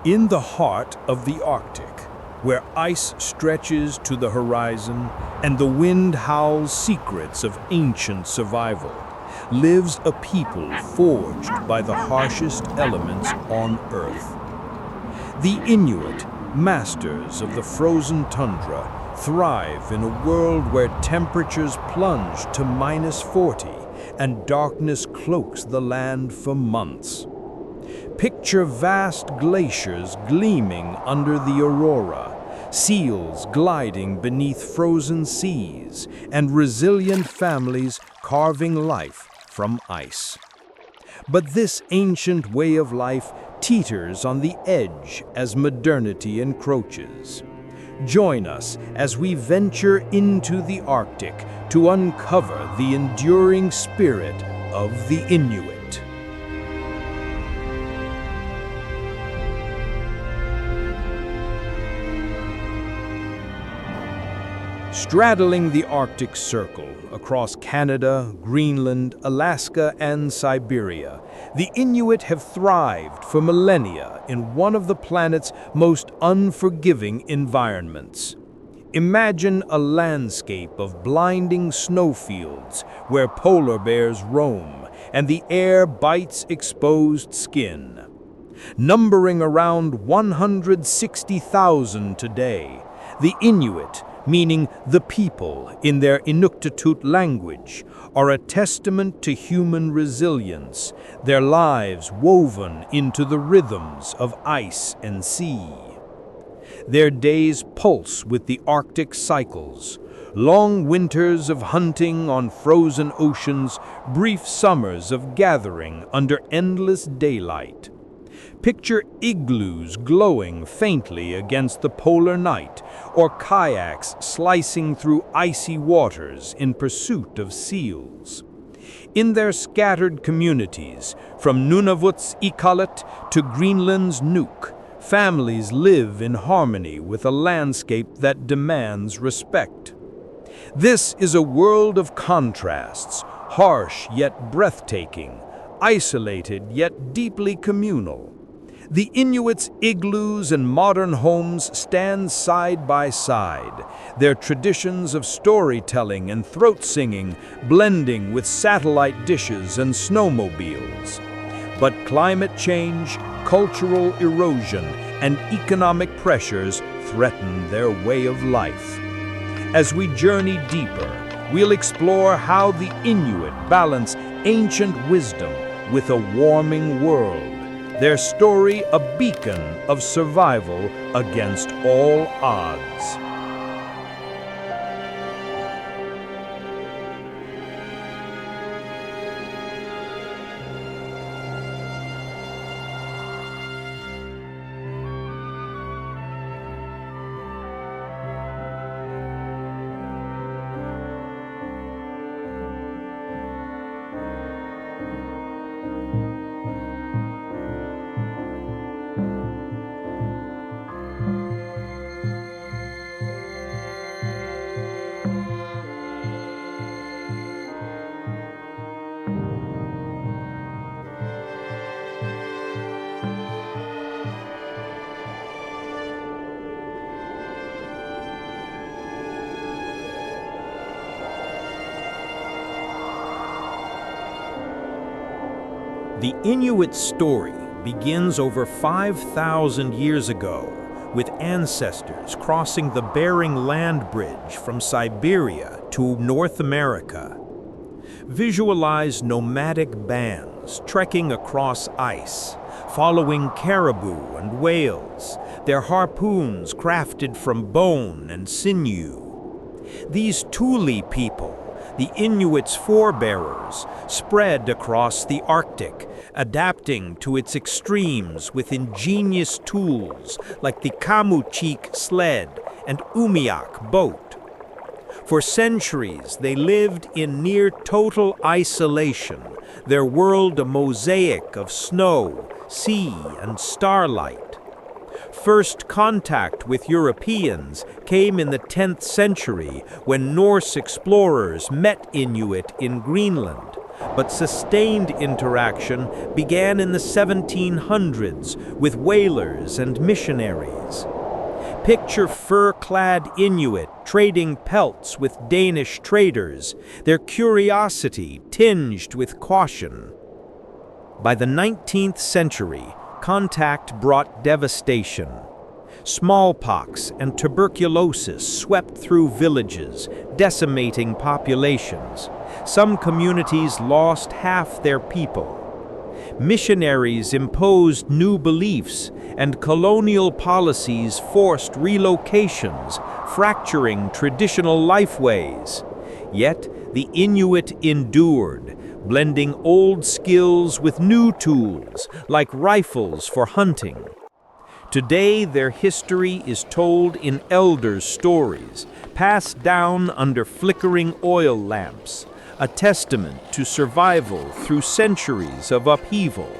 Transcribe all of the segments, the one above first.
In the heart of the Arctic, where ice stretches to the horizon and the wind howls secrets of ancient survival, lives a people forged by the harshest elements on Earth. The Inuit, masters of the frozen tundra, thrive in a world where temperatures plunge to -40 and darkness cloaks the land for months. Picture vast glaciers gleaming under the aurora, seals gliding beneath frozen seas, and resilient families carving life from ice. But this ancient way of life teeters on the edge as modernity encroaches. Join us as we venture into the Arctic to uncover the enduring spirit of the Inuit. Straddling the Arctic Circle across Canada, Greenland, Alaska, and Siberia, the Inuit have thrived for millennia in one of the planet's most unforgiving environments. Imagine a landscape of blinding snowfields where polar bears roam and the air bites exposed skin. Numbering around 160,000 today, the Inuit, meaning the people in their Inuktitut language, are a testament to human resilience, their lives woven into the rhythms of ice and sea. Their days pulse with the Arctic cycles, long winters of hunting on frozen oceans, brief summers of gathering under endless daylight. Picture igloos glowing faintly against the polar night, or kayaks slicing through icy waters in pursuit of seals. In their scattered communities, from Nunavut's Iqaluit to Greenland's Nuuk, families live in harmony with a landscape that demands respect. This is a world of contrasts, harsh yet breathtaking, isolated yet deeply communal. The Inuits' igloos and modern homes stand side by side, their traditions of storytelling and throat singing blending with satellite dishes and snowmobiles. But climate change, cultural erosion, and economic pressures threaten their way of life. As we journey deeper, we'll explore how the Inuit balance ancient wisdom with a warming world. Their story a beacon of survival against all odds. The Inuit story begins over 5,000 years ago with ancestors crossing the Bering Land Bridge from Siberia to North America. Visualize nomadic bands trekking across ice, following caribou and whales, their harpoons crafted from bone and sinew. These Thule people, the Inuits' forebearers, spread across the Arctic, adapting to its extremes with ingenious tools like the Kamuchik sled and Umiak boat. For centuries, they lived in near total isolation, their world a mosaic of snow, sea, and starlight. First contact with Europeans came in the 10th century when Norse explorers met Inuit in Greenland, but sustained interaction began in the 1700s with whalers and missionaries. Picture fur-clad Inuit trading pelts with Danish traders, their curiosity tinged with caution. By the 19th century, contact brought devastation. Smallpox and tuberculosis swept through villages, decimating populations. Some communities lost half their people. Missionaries imposed new beliefs, and colonial policies forced relocations, fracturing traditional lifeways. Yet the Inuit endured, blending old skills with new tools, like rifles for hunting. Today, their history is told in elders' stories, passed down under flickering oil lamps, a testament to survival through centuries of upheaval.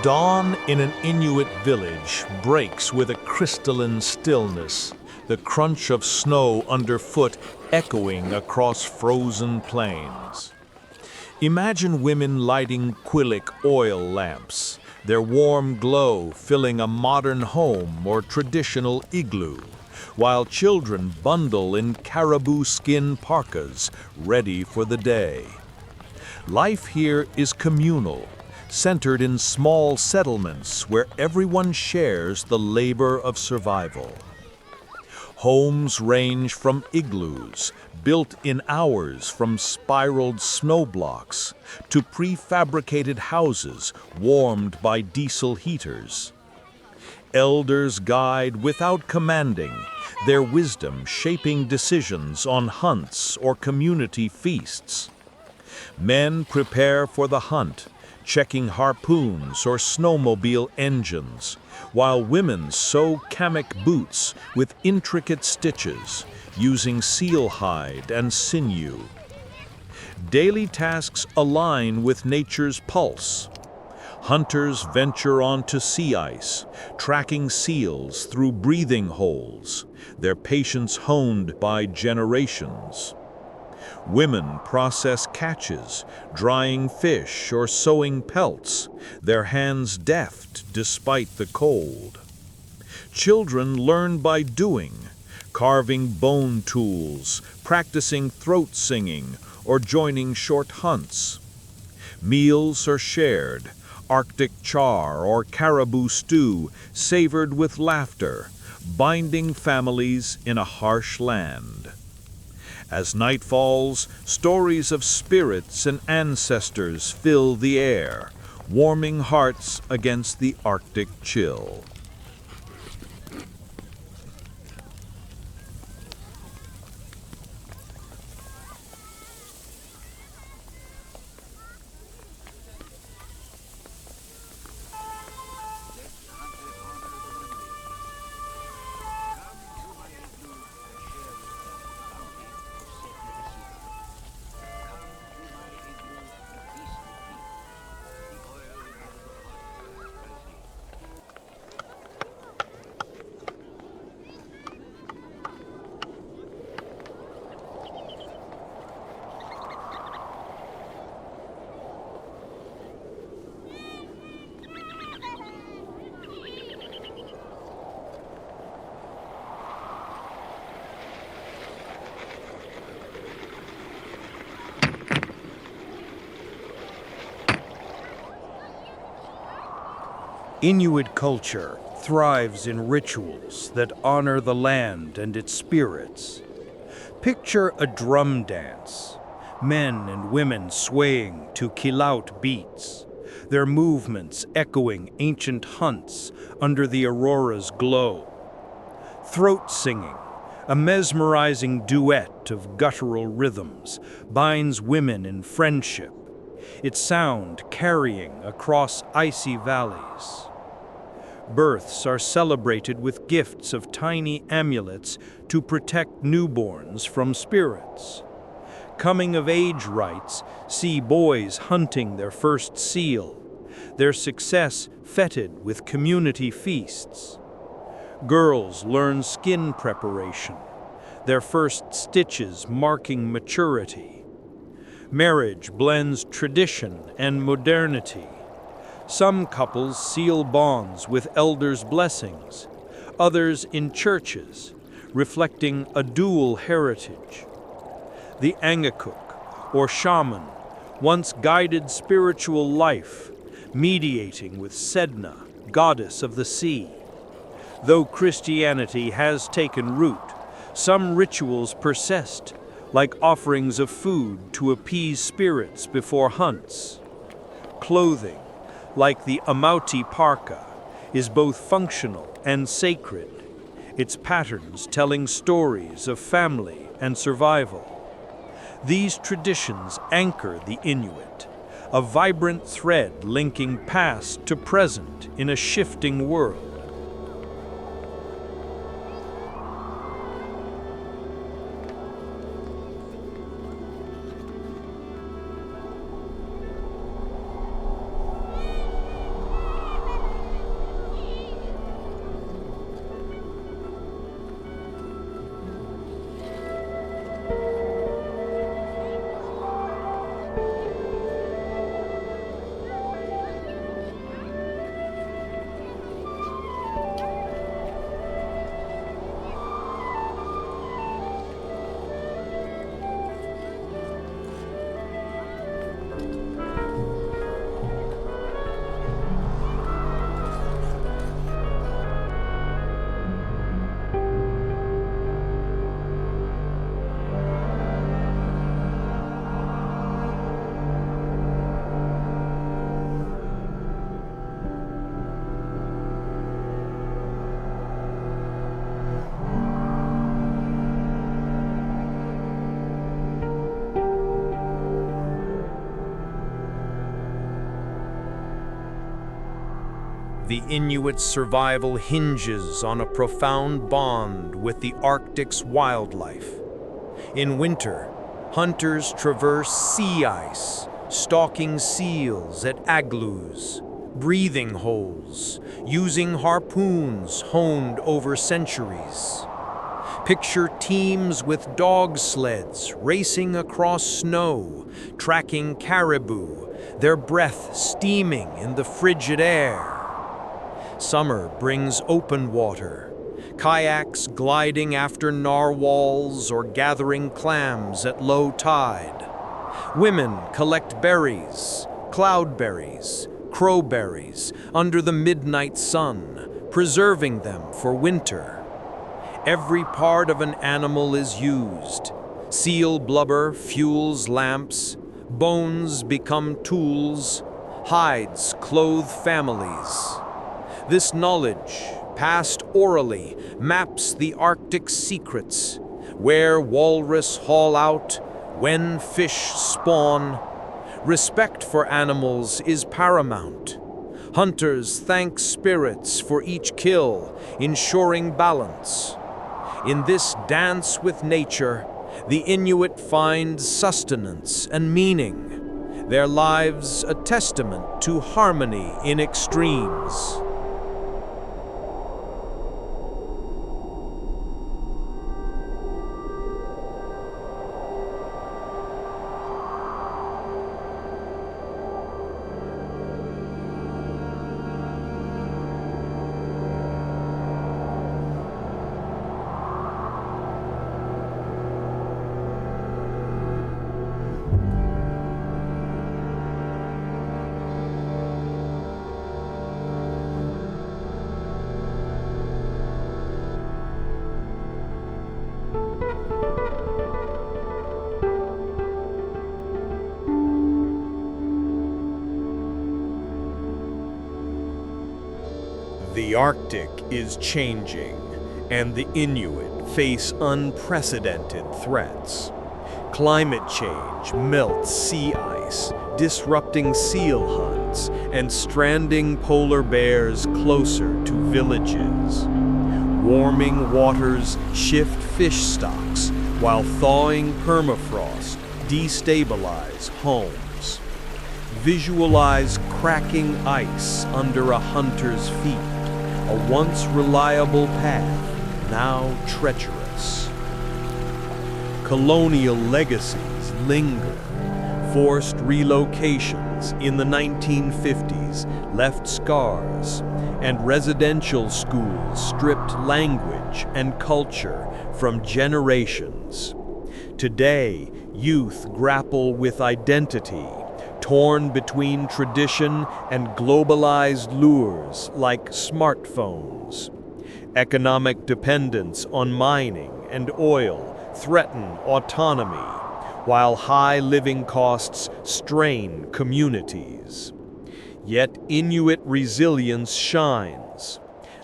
Dawn in an Inuit village breaks with a crystalline stillness, the crunch of snow underfoot echoing across frozen plains. Imagine women lighting Quillic oil lamps, their warm glow filling a modern home or traditional igloo, while children bundle in caribou skin parkas, ready for the day. Life here is communal, centered in small settlements where everyone shares the labor of survival. Homes range from igloos, built in hours from spiraled snow blocks, to prefabricated houses warmed by diesel heaters. Elders guide without commanding, their wisdom shaping decisions on hunts or community feasts. Men prepare for the hunt, checking harpoons or snowmobile engines, while women sew kamek boots with intricate stitches, using seal hide and sinew. Daily tasks align with nature's pulse. Hunters venture onto sea ice, tracking seals through breathing holes, their patience honed by generations. Women process catches, drying fish or sewing pelts, their hands deft despite the cold. Children learn by doing, carving bone tools, practicing throat singing, or joining short hunts. Meals are shared, Arctic char or caribou stew savored with laughter, binding families in a harsh land. As night falls, stories of spirits and ancestors fill the air, warming hearts against the Arctic chill. Inuit culture thrives in rituals that honor the land and its spirits. Picture a drum dance, men and women swaying to kilaut beats, their movements echoing ancient hunts under the aurora's glow. Throat singing, a mesmerizing duet of guttural rhythms, binds women in friendship, its sound carrying across icy valleys. Births are celebrated with gifts of tiny amulets to protect newborns from spirits. Coming-of-age rites see boys hunting their first seal, their success feted with community feasts. Girls learn skin preparation, their first stitches marking maturity. Marriage blends tradition and modernity. Some couples seal bonds with elders' blessings, others in churches, reflecting a dual heritage. The Angakuk, or shaman, once guided spiritual life, mediating with Sedna, goddess of the sea. Though Christianity has taken root, some rituals persist, like offerings of food to appease spirits before hunts. Clothing, like the Amauti parka, is both functional and sacred, its patterns telling stories of family and survival. These traditions anchor the Inuit, a vibrant thread linking past to present in a shifting world. The Inuit survival hinges on a profound bond with the Arctic's wildlife. In winter, hunters traverse sea ice, stalking seals at igloos, breathing holes, using harpoons honed over centuries. Picture teams with dog sleds racing across snow, tracking caribou, their breath steaming in the frigid air. Summer brings open water, kayaks gliding after narwhals or gathering clams at low tide. Women collect berries, cloudberries, crowberries under the midnight sun, preserving them for winter. Every part of an animal is used. Seal blubber fuels lamps, bones become tools, hides clothe families. This knowledge, passed orally, maps the Arctic secrets, where walrus haul out, when fish spawn. Respect for animals is paramount. Hunters thank spirits for each kill, ensuring balance. In this dance with nature, the Inuit find sustenance and meaning, their lives a testament to harmony in extremes. The Arctic is changing, and the Inuit face unprecedented threats. Climate change melts sea ice, disrupting seal hunts and stranding polar bears closer to villages. Warming waters shift fish stocks, while thawing permafrost destabilize homes. Visualize cracking ice under a hunter's feet, a once reliable path, now treacherous. Colonial legacies linger. Forced relocations in the 1950s left scars, and residential schools stripped language and culture from generations. Today, youth grapple with identity, torn between tradition and globalized lures like smartphones. Economic dependence on mining and oil threaten autonomy, while high living costs strain communities. Yet Inuit resilience shines.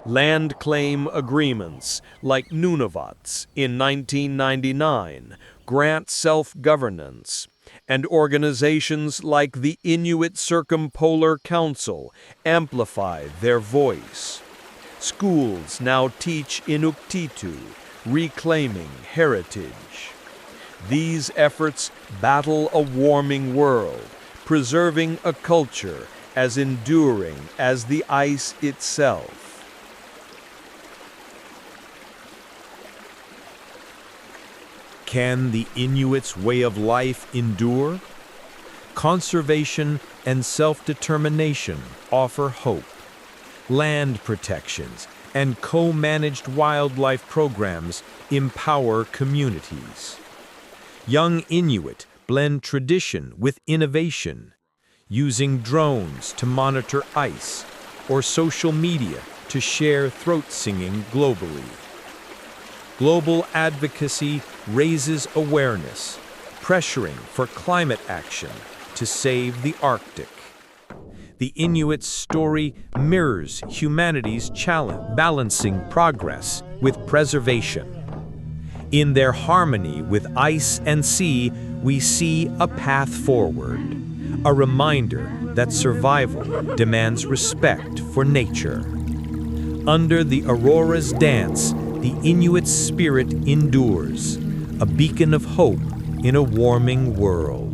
Land claim agreements like Nunavut's in 1999 grant self-governance, and organizations like the Inuit Circumpolar Council amplify their voice. Schools now teach Inuktitut, reclaiming heritage. These efforts battle a warming world, preserving a culture as enduring as the ice itself. Can the Inuits' way of life endure? Conservation and self-determination offer hope. Land protections and co-managed wildlife programs empower communities. Young Inuit blend tradition with innovation, using drones to monitor ice or social media to share throat singing globally. Global advocacy raises awareness, pressuring for climate action to save the Arctic. The Inuit story mirrors humanity's challenge, balancing progress with preservation. In their harmony with ice and sea, we see a path forward, a reminder that survival demands respect for nature. Under the aurora's dance, the Inuit spirit endures, a beacon of hope in a warming world.